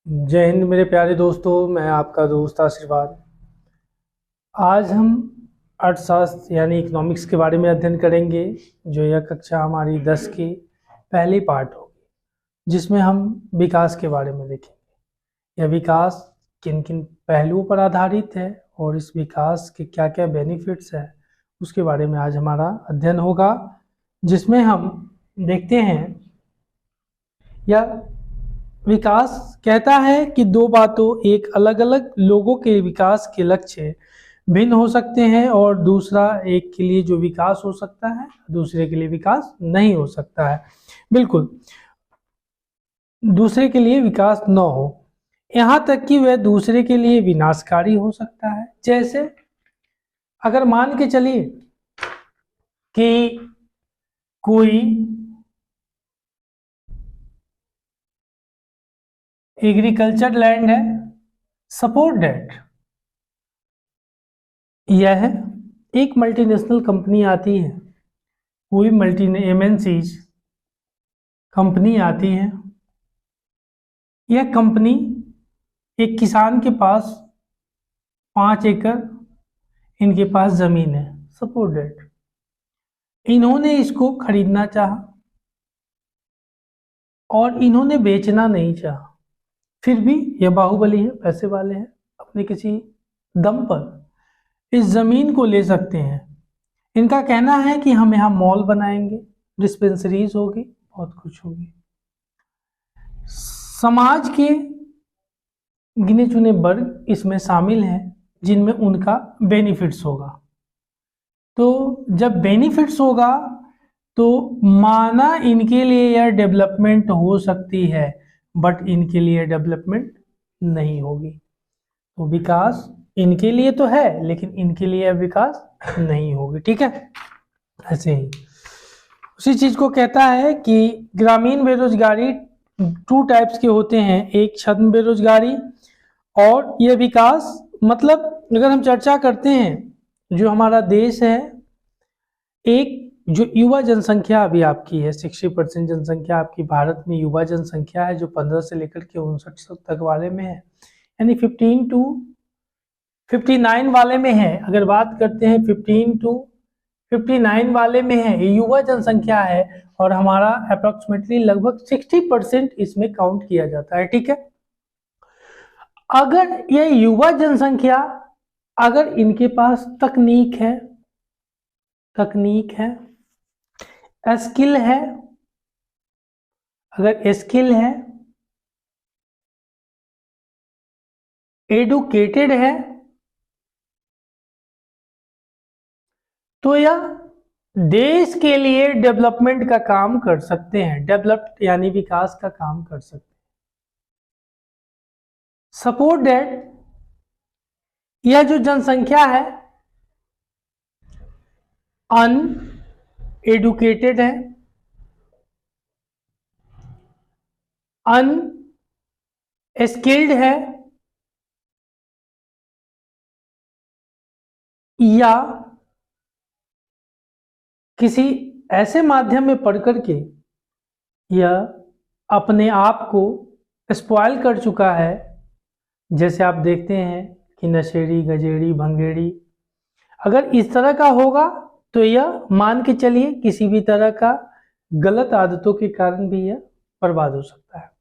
जय हिंद मेरे प्यारे दोस्तों। मैं आपका दोस्त आशीर्वाद। आज हम अर्थशास्त्र यानी इकोनॉमिक्स के बारे में अध्ययन करेंगे, जो यह कक्षा हमारी 10 की पहली पार्ट होगी, जिसमें हम विकास के बारे में देखेंगे। यह विकास किन किन पहलुओं पर आधारित है और इस विकास के क्या क्या बेनिफिट्स हैं, उसके बारे में आज हमारा अध्ययन होगा, जिसमें हम देखते हैं यह विकास कहता है कि दो बातों, एक अलग अलग लोगों के विकास के लक्ष्य भिन्न हो सकते हैं और दूसरा एक के लिए जो विकास हो सकता है दूसरे के लिए विकास नहीं हो सकता है। बिल्कुल, दूसरे के लिए विकास न हो, यहाँ तक कि वह दूसरे के लिए विनाशकारी हो सकता है। जैसे अगर मान के चलिए कि कोई एग्रीकल्चर लैंड है, सपोर्ट दैट यह एक मल्टीनेशनल कंपनी आती है, कोई मल्टी एमएनसीज कंपनी आती है। यह कंपनी एक किसान के पास 5 एकड़ इनके पास जमीन है, सपोर्ट दैट इन्होंने इसको खरीदना चाहा और इन्होंने बेचना नहीं चाहा। फिर भी यह बाहुबली है, पैसे वाले हैं, अपने किसी दम पर इस जमीन को ले सकते हैं। इनका कहना है कि हम यहाँ मॉल बनाएंगे, डिस्पेंसरीज होगी, बहुत कुछ होगी। समाज के गिने चुने वर्ग इसमें शामिल हैं जिनमें उनका बेनिफिट्स होगा। तो जब बेनिफिट्स होगा तो माना इनके लिए यह डेवलपमेंट हो सकती है, बट इनके लिए डेवलपमेंट नहीं होगी। तो विकास इनके लिए तो है लेकिन इनके लिए विकास नहीं होगी। ठीक है, ऐसे ही उसी चीज को कहता है कि ग्रामीण बेरोजगारी 2 टाइप्स के होते हैं, एक छद्म बेरोजगारी और यह विकास। मतलब अगर हम चर्चा करते हैं जो हमारा देश है, एक जो युवा जनसंख्या अभी आपकी है, 60% जनसंख्या आपकी भारत में युवा जनसंख्या है, जो 15 से लेकर के 59 तक वाले में है, यानी 15 टू 59 वाले में है। अगर बात करते हैं 15 टू 59 वाले में है, ये युवा जनसंख्या है और हमारा अप्रोक्सीमेटली लगभग 60% इसमें काउंट किया जाता है। ठीक है, अगर यह युवा जनसंख्या, अगर इनके पास तकनीक है, स्किल है, अगर स्किल है, एडुकेटेड है, तो यह देश के लिए डेवलपमेंट का काम कर सकते हैं, डेवलप्ड यानी विकास का काम कर सकते हैं। सपोर्ट दैट यह जो जनसंख्या है अनएडुकेटेड है, अनस्किल्ड है, या किसी ऐसे माध्यम में पढ़ करके यह अपने आप को स्पॉइल कर चुका है। जैसे आप देखते हैं कि नशेड़ी, गजेड़ी, भंगेड़ी, अगर इस तरह का होगा तो यह मान के चलिए किसी भी तरह का गलत आदतों के कारण भी यह बर्बाद हो सकता है।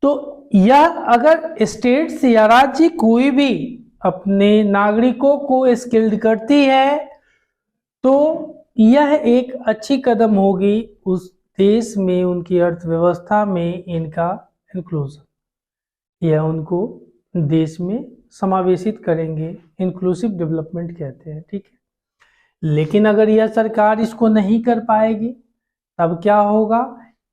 तो यह अगर स्टेट्स या राज्य कोई भी अपने नागरिकों को स्किल्ड करती है तो यह एक अच्छी कदम होगी उस देश में, उनकी अर्थव्यवस्था में इनका इंक्लूजन, यह उनको देश में समावेशित करेंगे, इंक्लूसिव डेवलपमेंट कहते हैं। ठीक है, लेकिन अगर यह सरकार इसको नहीं कर पाएगी तब क्या होगा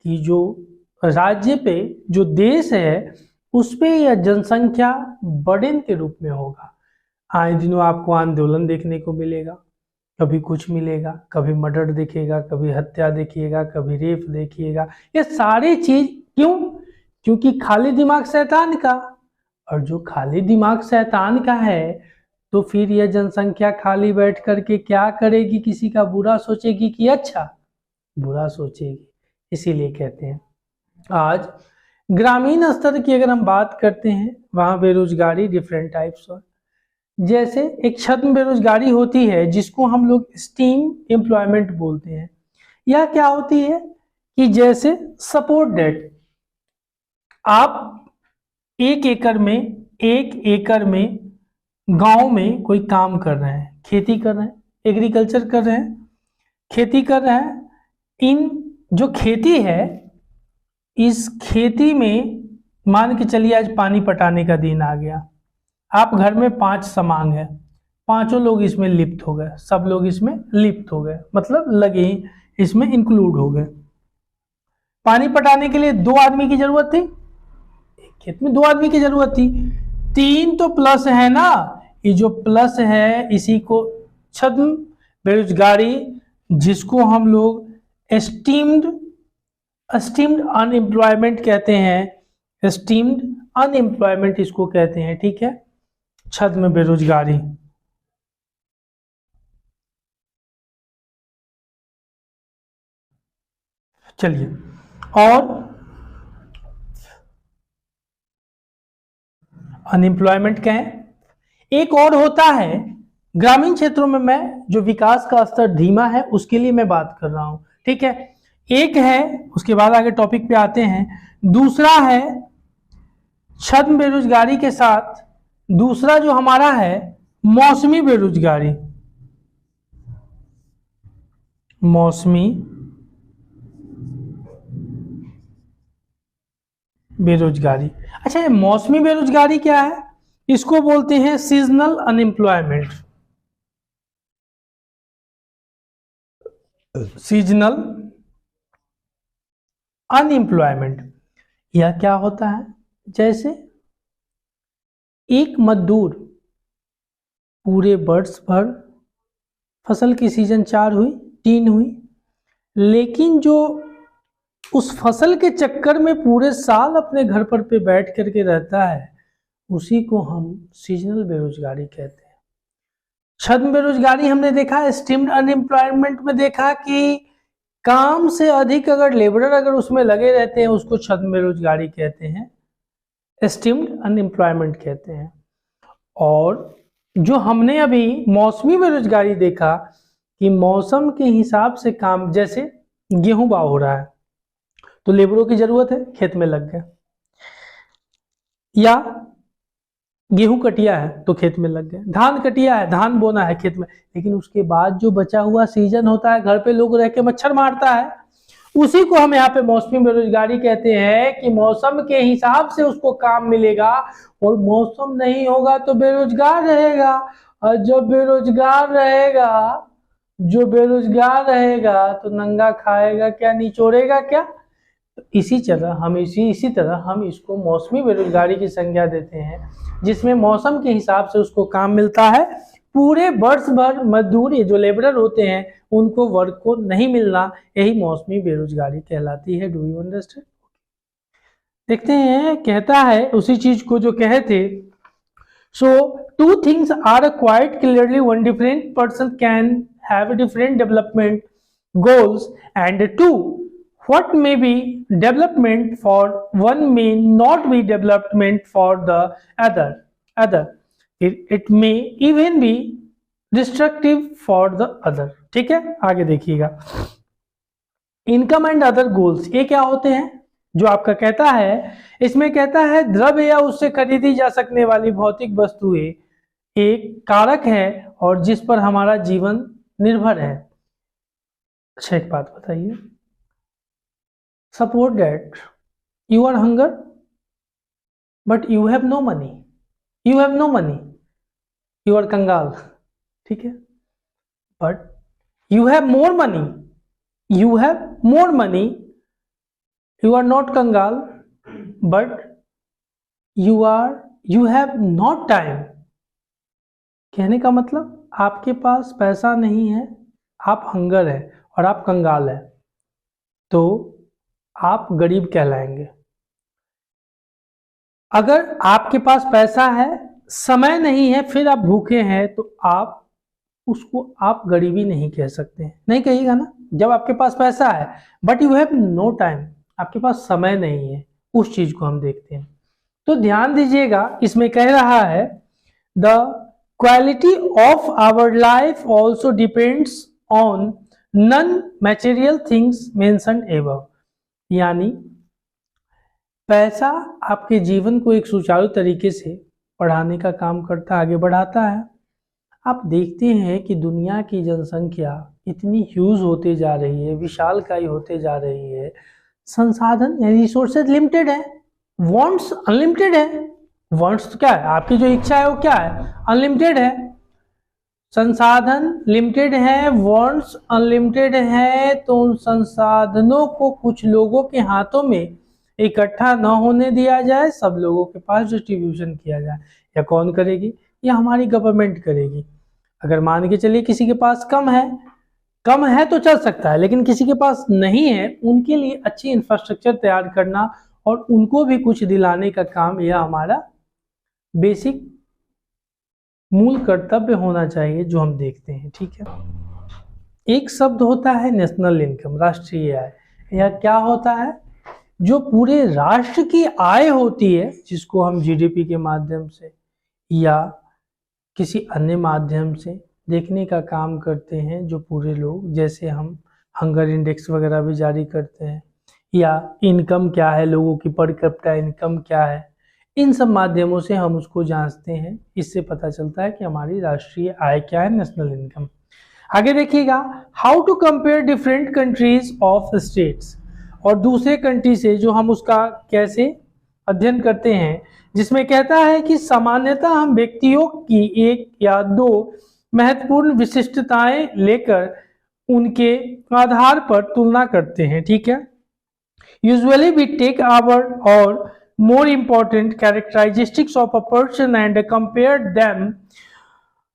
कि जो राज्य पे, जो देश है उस पे यह जनसंख्या बर्डन के रूप में होगा। आए दिनों आपको आंदोलन देखने को मिलेगा, कभी कुछ मिलेगा, कभी मर्डर दिखेगा, कभी हत्या देखिएगा, कभी रेप देखिएगा। ये सारी चीज क्यों? क्योंकि खाली दिमाग शैतान का, और जो खाली दिमाग शैतान का है तो फिर यह जनसंख्या खाली बैठ करके क्या करेगी? किसी का बुरा सोचेगी कि अच्छा? बुरा सोचेगी। इसीलिए कहते हैं आज ग्रामीण स्तर की अगर हम बात करते हैं, वहाँ बेरोजगारी डिफरेंट टाइप्स और जैसे एक छद्म बेरोजगारी होती है जिसको हम लोग स्टीम एम्प्लॉयमेंट बोलते हैं। यह क्या होती है कि जैसे सपोर्ट डेट, आप एक एकड़ में गांव में कोई काम कर रहे हैं, खेती कर रहे हैं, एग्रीकल्चर कर रहे हैं, खेती कर रहे हैं। इन जो खेती है, इस खेती में मान के चलिए आज पानी पटाने का दिन आ गया, आप घर में 5 समांग है, 5 लोग इसमें लिप्त हो गए, सब लोग इसमें लिप्त हो गए, मतलब लगे इसमें इंक्लूड हो गए। पानी पटाने के लिए 2 आदमी की जरूरत थी, खेत में 2 आदमी की जरूरत थी, 3 तो प्लस है ना, ये जो प्लस है इसी को छद्म बेरोजगारी, जिसको हम लोग एस्टीम्ड अनएम्प्लॉयमेंट कहते हैं, एस्टीम्ड अनएम्प्लॉयमेंट इसको कहते हैं, ठीक है, छद्म बेरोजगारी। चलिए, और अनएम्प्लॉयमेंट क्या है? एक और होता है ग्रामीण क्षेत्रों में, मैं जो विकास का स्तर धीमा है उसके लिए मैं बात कर रहा हूं, ठीक है। एक है, उसके बाद आगे टॉपिक पे आते हैं। दूसरा है छद्म बेरोजगारी के साथ दूसरा जो हमारा है मौसमी बेरोजगारी। मौसमी बेरोजगारी, अच्छा ये मौसमी बेरोजगारी क्या है? इसको बोलते हैं सीजनल अनएम्प्लॉयमेंट। सीजनल अनएम्प्लॉयमेंट यह क्या होता है? जैसे एक मजदूर पूरे वर्ष भर, फसल की सीजन 4 हुई, 3 हुई, लेकिन जो उस फसल के चक्कर में पूरे साल अपने घर पर पे बैठ करके रहता है, उसी को हम सीजनल बेरोजगारी कहते हैं। छद्म बेरोजगारी हमने देखा, स्टीम्ड अनएम्प्लॉयमेंट में देखा कि काम से अधिक अगर लेबरर अगर उसमें लगे रहते हैं, उसको छद्म बेरोजगारी कहते हैं, स्टीम्ड अनएम्प्लॉयमेंट कहते हैं। और जो हमने अभी मौसमी बेरोजगारी देखा कि मौसम के हिसाब से काम, जैसे गेहूं बाव हो रहा है तो लेबरों की जरूरत है, खेत में लग गए, या गेहूं कटिया है तो खेत में लग गए, धान कटिया है, धान बोना है खेत में, लेकिन उसके बाद जो बचा हुआ सीजन होता है, घर पे लोग रह के मच्छर मारता है, उसी को हम यहाँ पे मौसमी बेरोजगारी कहते हैं कि मौसम के हिसाब से उसको काम मिलेगा, और मौसम नहीं होगा तो बेरोजगार रहेगा, और जो बेरोजगार रहेगा तो नंगा खाएगा क्या, निचोड़ेगा क्या। तो इसी तरह हम इसको मौसमी बेरोजगारी की संज्ञा देते हैं, जिसमें मौसम के हिसाब से उसको काम मिलता है, पूरे वर्ष भर मजदूर, ये जो लेबरर होते हैं, उनको वर्क को नहीं मिलना, यही मौसमी बेरोजगारी कहलाती है। Do you understand? देखते हैं, कहता है उसी चीज को जो कहे थे, सो 2 things are quite clearly one different person can have different development goals, and 2 what may be development for one may not be development for the other. It may even be destructive for the other। ठीक है, आगे देखिएगा। Income and other goals, ये क्या होते हैं? जो आपका कहता है, इसमें कहता है द्रव्य या उससे खरीदी जा सकने वाली भौतिक वस्तुएं एक कारक है और जिस पर हमारा जीवन निर्भर है। अच्छा एक बात बताइए, suppose that you are hunger but you have no money, you are कंगाल, ठीक है, but you have more money, you are not कंगाल, but you have not time। कहने का मतलब आपके पास पैसा नहीं है, आप हंगर है और आप कंगाल है, तो आप गरीब कहलाएंगे। अगर आपके पास पैसा है, समय नहीं है, फिर आप भूखे हैं, तो आप गरीबी नहीं कह सकते, नहीं कहिएगा ना। जब आपके पास पैसा है but you have no time, आपके पास समय नहीं है, उस चीज को हम देखते हैं। तो ध्यान दीजिएगा, इसमें कह रहा है the quality of our life also depends on non material things mentioned above. यानी पैसा आपके जीवन को एक सुचारू तरीके से बढ़ाने का काम करता, आगे बढ़ाता है। आप देखते हैं कि दुनिया की जनसंख्या इतनी ह्यूज होते जा रही है, विशालकाय होते जा रही है, संसाधन यानी रिसोर्सेज लिमिटेड है, वांट्स अनलिमिटेड है। वांट्स तो क्या है, आपकी जो इच्छा है वो क्या है, अनलिमिटेड है। संसाधन लिमिटेड है, वांट्स अनलिमिटेड है, तो उन संसाधनों को कुछ लोगों के हाथों में इकट्ठा न होने दिया जाए, सब लोगों के पास डिस्ट्रीब्यूशन किया जाए। या कौन करेगी, या हमारी गवर्नमेंट करेगी। अगर मान के चलिए किसी के पास कम है तो चल सकता है, लेकिन किसी के पास नहीं है, उनके लिए अच्छी इंफ्रास्ट्रक्चर तैयार करना और उनको भी कुछ दिलाने का काम, यह हमारा बेसिक मूल कर्तव्य होना चाहिए जो हम देखते हैं। ठीक है। एक शब्द होता है नेशनल इनकम, राष्ट्रीय आय। यह क्या होता है, जो पूरे राष्ट्र की आय होती है, जिसको हम जीडीपी के माध्यम से या किसी अन्य माध्यम से देखने का काम करते हैं, जो पूरे लोग, जैसे हम हंगर इंडेक्स वगैरह भी जारी करते हैं, या इनकम क्या है लोगों की, पर कैपिटा इनकम क्या है, इन सब माध्यमों से हम उसको जांचते हैं। इससे पता चलता है कि हमारी राष्ट्रीय आय क्या है, नेशनल इनकम। आगे देखिएगा, how to compare different countries of states, और दूसरे कंट्री से जो हम उसका कैसे अध्ययन करते हैं, जिसमें कहता है कि सामान्यतः हम व्यक्तियों की एक या दो महत्वपूर्ण विशिष्टताएं लेकर उनके आधार पर तुलना करते हैं। ठीक है। यूजुअली वी टेक आवर और more important characteristics of a person and compare them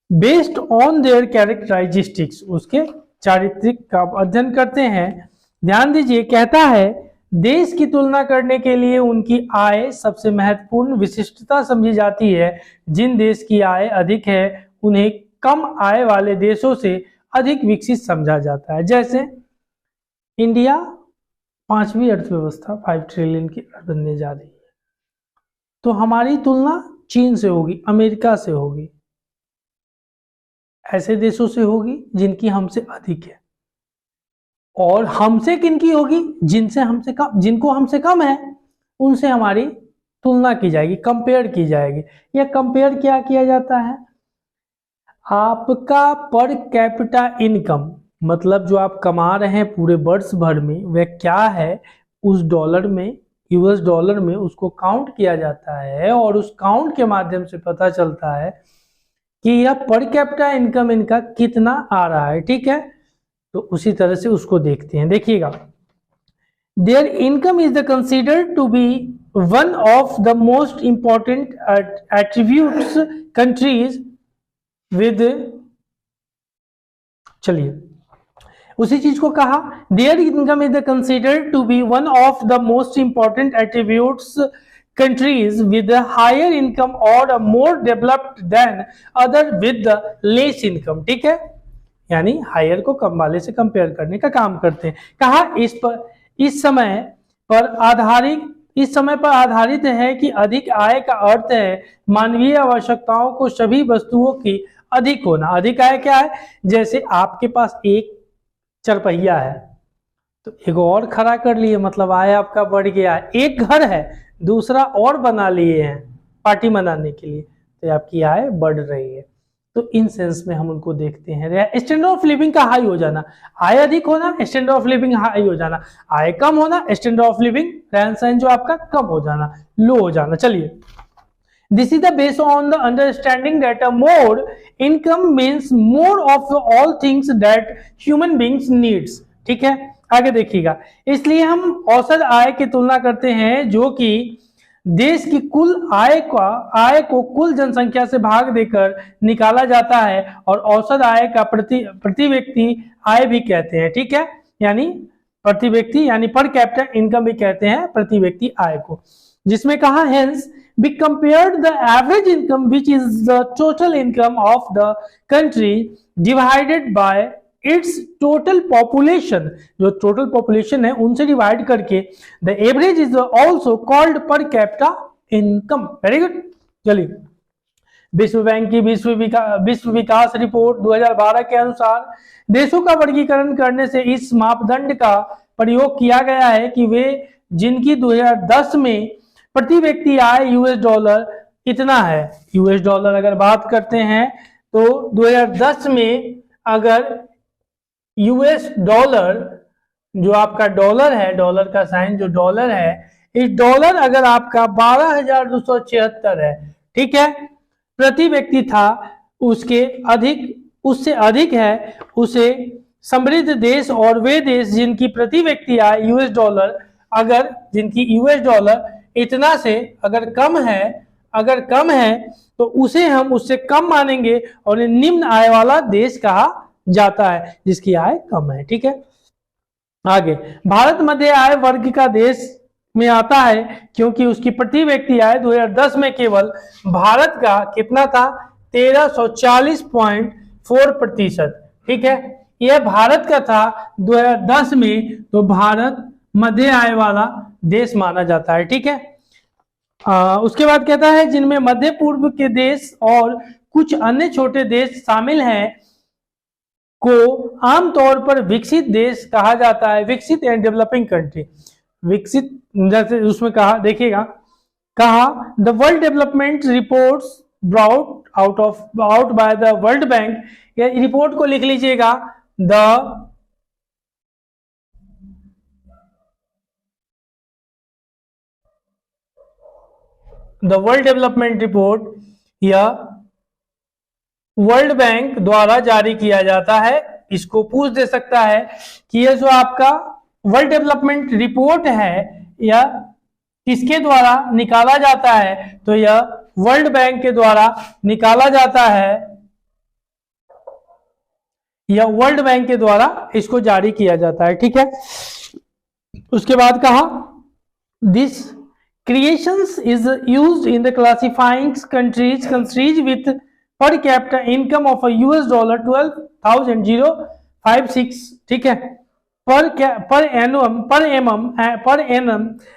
based on their characteristics, उसके चारित्रिक का अध्ययन करते हैं। ध्यान दीजिए, कहता है देश की तुलना करने के लिए उनकी आय सबसे महत्वपूर्ण विशिष्टता समझी जाती है। जिन देश की आय अधिक है उन्हें कम आय वाले देशों से अधिक विकसित समझा जाता है। जैसे इंडिया 5वीं अर्थव्यवस्था 5 ट्रिलियन की बनने जा रही है, तो हमारी तुलना चीन से होगी, अमेरिका से होगी, ऐसे देशों से होगी जिनकी हमसे अधिक है। और हमसे किनकी होगी, जिनसे हमसे कम, जिनको हमसे कम है उनसे हमारी तुलना की जाएगी, कंपेयर की जाएगी। यह कंपेयर क्या किया जाता है, आपका पर कैपिटा इनकम, मतलब जो आप कमा रहे हैं पूरे वर्ष भर में, वह क्या है, उस डॉलर में, यूएस डॉलर में उसको काउंट किया जाता है, और उस काउंट के माध्यम से पता चलता है कि यह पर कैपिटा इनकम इनका कितना आ रहा है। ठीक है। तो उसी तरह से उसको देखते हैं। देखिएगा, their income is the considered to be one of the most important attributes countries with, चलिए उसी चीज को कहा, their income is the considered to be one of the most important attributes countries with a higher income or a more developed than other with the less income। ठीक है, यानी higher को कम वाले से कंपेयर करने का काम करते हैं। कहा इस समय पर आधारित है कि अधिक आय का अर्थ है मानवीय आवश्यकताओं को सभी वस्तुओं की अधिक होना। अधिक आय क्या है, जैसे आपके पास एक चरपहिया है तो एक और खड़ा कर लिए, मतलब आय आपका बढ़ गया है। एक घर है, दूसरा और बना लिए हैं पार्टी मनाने के लिए, तो आपकी आय बढ़ रही है। तो इन सेंस में हम उनको देखते हैं। स्टैंडर्ड ऑफ लिविंग का हाई हो जाना, आय अधिक होना, स्टैंडर्ड ऑफ लिविंग हाई हो जाना, आय कम होना, स्टैंडर्ड ऑफ लिविंग रहन सहन जो आपका कम हो जाना, लो हो जाना। चलिए, this is the based on the understanding that a more income means more of all things that human beings needs. ठीक है, आगे देखिएगा, इसलिए हम औसत आय की तुलना करते हैं जो कि देश की कुल आय को कुल जनसंख्या से भाग देकर निकाला जाता है, और औसत आय का प्रति व्यक्ति आय भी कहते हैं। ठीक है, यानी प्रति व्यक्ति यानी पर कैपिटा इनकम भी कहते हैं प्रति व्यक्ति आय को, जिसमें कहा hence we compared the average income which is the total income of the country divided by it's total population, जो टोटल पॉपुलेशन है उनसे डिवाइड करके the average is also called per capita income. Very good. चलिए, विश्व bank की विश्व विकास report 2012 के अनुसार देशों का वर्गीकरण करने से इस मापदंड का प्रयोग किया गया है कि वे जिनकी 2010 में प्रति व्यक्ति आय यूएस डॉलर इतना है। यूएस डॉलर अगर बात करते हैं तो 2010 में अगर यूएस डॉलर, जो आपका डॉलर है, डॉलर का साइन जो डॉलर है, इस डॉलर अगर आपका 12,276 है, ठीक है, प्रति व्यक्ति था, उससे अधिक है उसे समृद्ध देश और वे देश जिनकी प्रति व्यक्ति आय यूएस डॉलर, अगर जिनकी यूएस डॉलर इतना से अगर कम है तो उसे हम उससे कम मानेंगे और निम्न आय वाला देश कहा जाता है, जिसकी आय कम है। ठीक है, आगे, भारत मध्य आय वर्ग का देश में आता है क्योंकि उसकी प्रति व्यक्ति आय 2010 में केवल भारत का कितना था, 1340.4%। ठीक है, यह भारत का था 2010 में, तो भारत मध्य आय वाला देश माना जाता है। ठीक है, उसके बाद कहता है जिनमें मध्य पूर्व के देश और कुछ अन्य छोटे देश शामिल हैं को आमतौर पर विकसित देश कहा जाता है, विकसित एंड डेवलपिंग कंट्री। विकसित, जैसे उसमें कहा, देखिएगा, कहा the world development reports brought out by the world bank. या रिपोर्ट को लिख लीजिएगा, द वर्ल्ड डेवलपमेंट रिपोर्ट या वर्ल्ड बैंक द्वारा जारी किया जाता है। इसको पूछ दे सकता है कि यह जो आपका वर्ल्ड डेवलपमेंट रिपोर्ट है या किसके द्वारा निकाला जाता है, तो यह वर्ल्ड बैंक के द्वारा निकाला जाता है, या वर्ल्ड बैंक के द्वारा इसको जारी किया जाता है। ठीक है, उसके बाद कहा this creations is used in the classifying countries with per capita income of a US dollar 12,056, ठीक है, per annum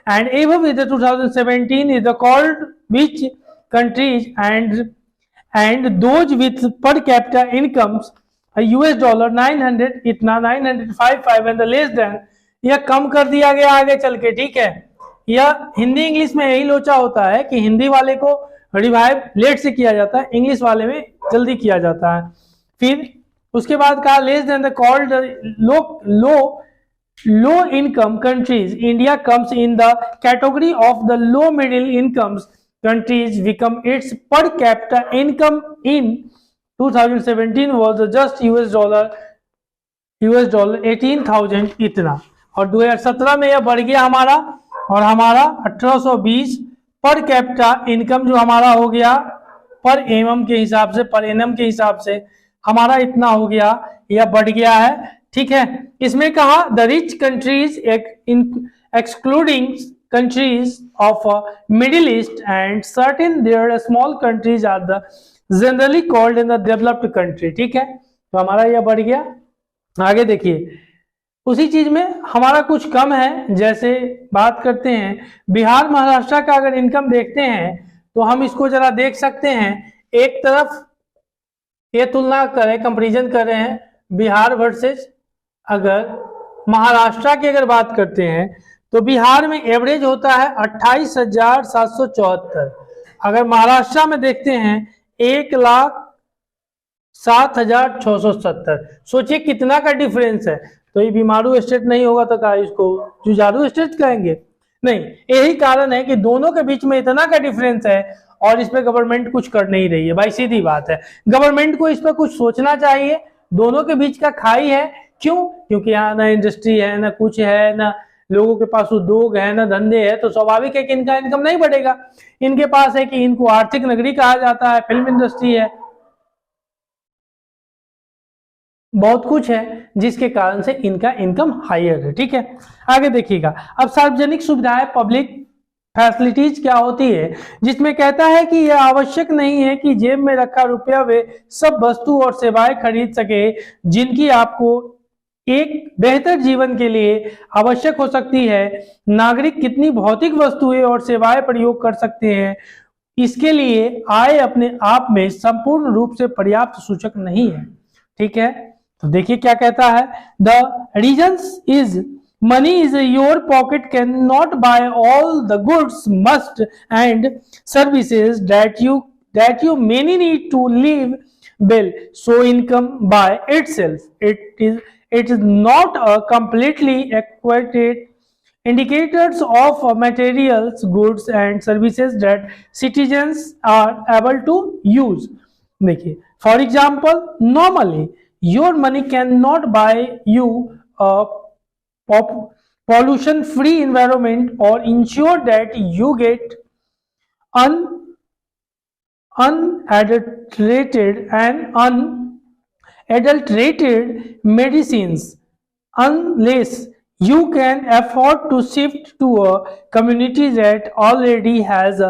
and above with the 2017 is the called which countries and those with per capita incomes a US dollar 900 इतना 955 and the less than, यह कम कर दिया गया आगे चल के। ठीक है, या हिंदी इंग्लिश में यही लोचा होता है कि हिंदी वाले को रिवाइव लेट से किया जाता है, इंग्लिश वाले में जल्दी किया जाता है। फिर उसके बाद कहा less than the called low income countries, India comes in the category of the low middle incomes countries become it's per capita income in 2017 was just US dollar 18,000 इतना, और 2017 में यह बढ़ गया हमारा, और हमारा 1820 पर कैपिटा इनकम जो हमारा हो गया पर एमएम के हिसाब से, पर एनएम के हिसाब से हमारा इतना हो गया, यह बढ़ गया है। ठीक है, इसमें कहा the rich countries excluding countries of Middle East and certain their small countries are the generally called in the developed country. ठीक है, तो हमारा यह बढ़ गया। आगे देखिए, उसी चीज में हमारा कुछ कम है, जैसे बात करते हैं बिहार महाराष्ट्र का, अगर इनकम देखते हैं तो हम इसको जरा देख सकते हैं। एक तरफ ये तुलना करें, कंपैरिजन कर रहे हैं बिहार वर्सेस अगर महाराष्ट्र की अगर बात करते हैं तो बिहार में एवरेज होता है 28,774। अगर महाराष्ट्र में देखते हैं 1,07,670। सोचिए कितना का डिफरेंस है। तो ये बीमारू स्टेट नहीं होगा तो क्या इसको जुझारू स्टेट कहेंगे? नहीं, यही कारण है कि दोनों के बीच में इतना का डिफरेंस है और इस पे गवर्नमेंट कुछ कर नहीं रही है। भाई सीधी बात है, गवर्नमेंट को इस पे कुछ सोचना चाहिए। दोनों के बीच का खाई है, क्यों? क्योंकि यहाँ ना इंडस्ट्री है, ना कुछ है, ना लोगों के पास उद्योग है, ना धंधे है, तो स्वाभाविक है कि इनका इनकम नहीं बढ़ेगा। इनके पास है कि इनको आर्थिक नगरी कहा जाता है, फिल्म इंडस्ट्री है, बहुत कुछ है जिसके कारण से इनका इनकम हायर है। ठीक है, आगे देखिएगा। अब सार्वजनिक सुविधाएं, पब्लिक फैसिलिटीज क्या होती है, जिसमें कहता है कि यह आवश्यक नहीं है कि जेब में रखा रुपया वे सब वस्तु और सेवाएं खरीद सके जिनकी आपको एक बेहतर जीवन के लिए आवश्यक हो सकती है। नागरिक कितनी भौतिक वस्तुएं और सेवाएं प्रयोग कर सकते हैं, इसके लिए आय अपने आप में संपूर्ण रूप से पर्याप्त सूचक नहीं है। ठीक है, तो देखिए क्या कहता है, the reasons is money is your pocket cannot buy all the goods, must and services that you many need to live well. So income by itself it is not a completely equated indicators of materials, goods and services that citizens are able to use. देखिए, for example, normally your money cannot buy you a pollution free environment or ensure that you get unadulterated and unadulterated medicines unless you can afford to shift to a community that already has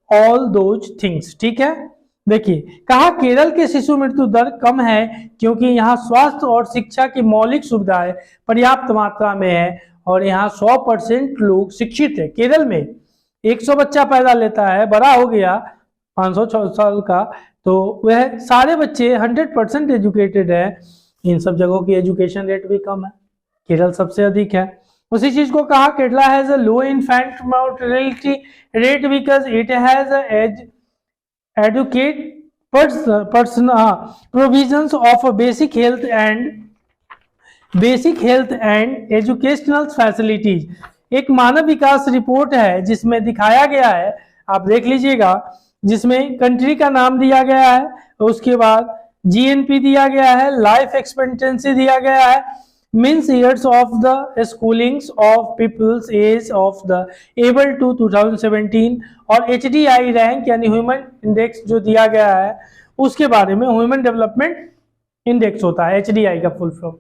all those things. ठीक है, देखिए कहा केरल के शिशु मृत्यु दर कम है क्योंकि यहाँ स्वास्थ्य और शिक्षा की मौलिक सुविधाएं पर्याप्त मात्रा में है और यहाँ 100% लोग शिक्षित है। केरल में 100 बच्चा पैदा लेता है, बड़ा हो गया 500 साल का, तो वह सारे बच्चे 100% एजुकेटेड है। इन सब जगहों की एजुकेशन रेट भी कम है, केरल सबसे अधिक है। उसी चीज को कहा Kerala has a low infant mortality rate because it has adequate provisions of basic health and educational facilities। एक मानव विकास रिपोर्ट है जिसमें दिखाया गया है, आप देख लीजिएगा, जिसमें कंट्री का नाम दिया गया है, उसके बाद जीएनपी दिया गया है, लाइफ एक्सपेक्टेंसी दिया गया है, means years of the schoolings of peoples age of the able to 2017 और HDI रैंक यानी ह्यूमन इंडेक्स जो दिया गया है उसके बारे में, ह्यूमन डेवलपमेंट इंडेक्स होता है HDI का फुल फॉर्म,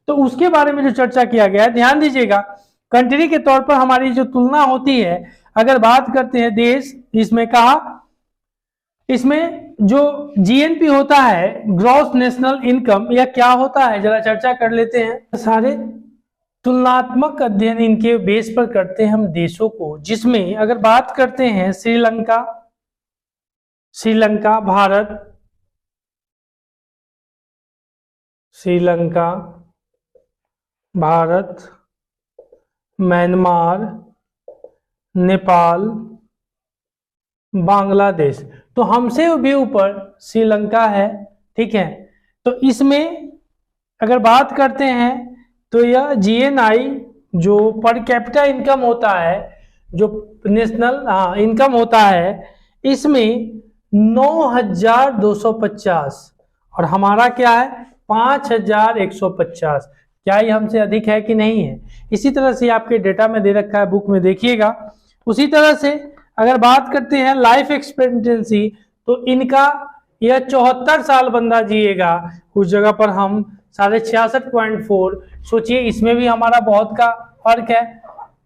तो उसके बारे में जो चर्चा किया गया है। ध्यान दीजिएगा, कंट्री के तौर पर हमारी जो तुलना होती है, अगर बात करते हैं देश, इसमें कहा इसमें जो जीएनपी होता है ग्रॉस नेशनल इनकम, या क्या होता है जरा चर्चा कर लेते हैं। सारे तुलनात्मक अध्ययन इनके बेस पर करते हैं हम देशों को, जिसमें अगर बात करते हैं श्रीलंका, भारत, म्यांमार, नेपाल, बांग्लादेश, तो हमसे भी ऊपर श्रीलंका है। ठीक है, तो इसमें अगर बात करते हैं तो यह GNI जो पर कैपिटा इनकम होता है, जो नेशनल इनकम होता है, इसमें 9,250 और हमारा क्या है 5,150। क्या ये हमसे अधिक है कि नहीं है? इसी तरह से आपके डेटा में दे रखा है, बुक में देखिएगा। उसी तरह से अगर बात करते हैं लाइफ एक्सपेक्टेंसी, तो इनका यह 74 साल बंदा जिएगा, उस जगह पर हम 66.4। सोचिए, इसमें भी हमारा बहुत का फर्क है,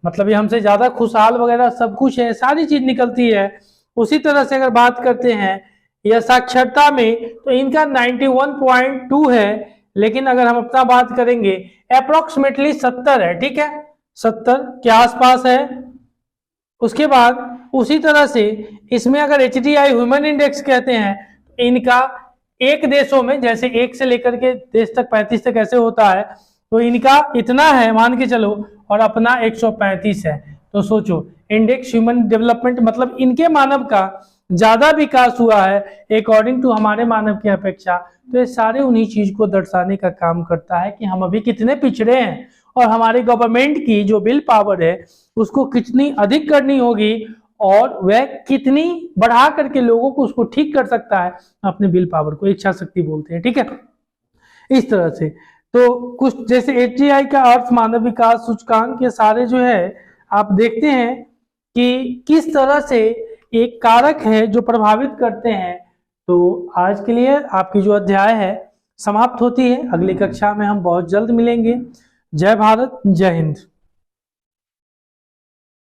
मतलब ये हमसे ज्यादा खुशहाल वगैरह सब कुछ है, सारी चीज निकलती है। उसी तरह से अगर बात करते हैं यह साक्षरता में, तो इनका 91.2 है, लेकिन अगर हम अपना बात करेंगे अप्रोक्सीमेटली 70 है। ठीक है, 70 के आसपास है। उसके बाद उसी तरह से इसमें अगर HDI ह्यूमन इंडेक्स कहते हैं, इनका एक देशों में, जैसे 1 से लेकर के देश तक 35 तक ऐसे होता है, तो इनका इतना है मान के चलो, और अपना 135 है। तो सोचो, इंडेक्स ह्यूमन डेवलपमेंट मतलब इनके मानव का ज्यादा विकास हुआ है अकॉर्डिंग टू हमारे मानव की अपेक्षा। तो ये सारे उन्हीं चीज को दर्शाने का काम करता है कि हम अभी कितने पिछड़े हैं, और हमारी गवर्नमेंट की जो बिल पावर है उसको कितनी अधिक करनी होगी, और वह कितनी बढ़ा करके लोगों को उसको ठीक कर सकता है। अपने बिल पावर को इच्छा शक्ति बोलते हैं। ठीक है, इस तरह से तो कुछ जैसे HDI का अर्थ मानव विकास सूचकांक, ये सारे जो है आप देखते हैं कि किस तरह से एक कारक है जो प्रभावित करते हैं। तो आज के लिए आपकी जो अध्याय है समाप्त होती है। अगली कक्षा में हम बहुत जल्द मिलेंगे। जय भारत, जय हिंद।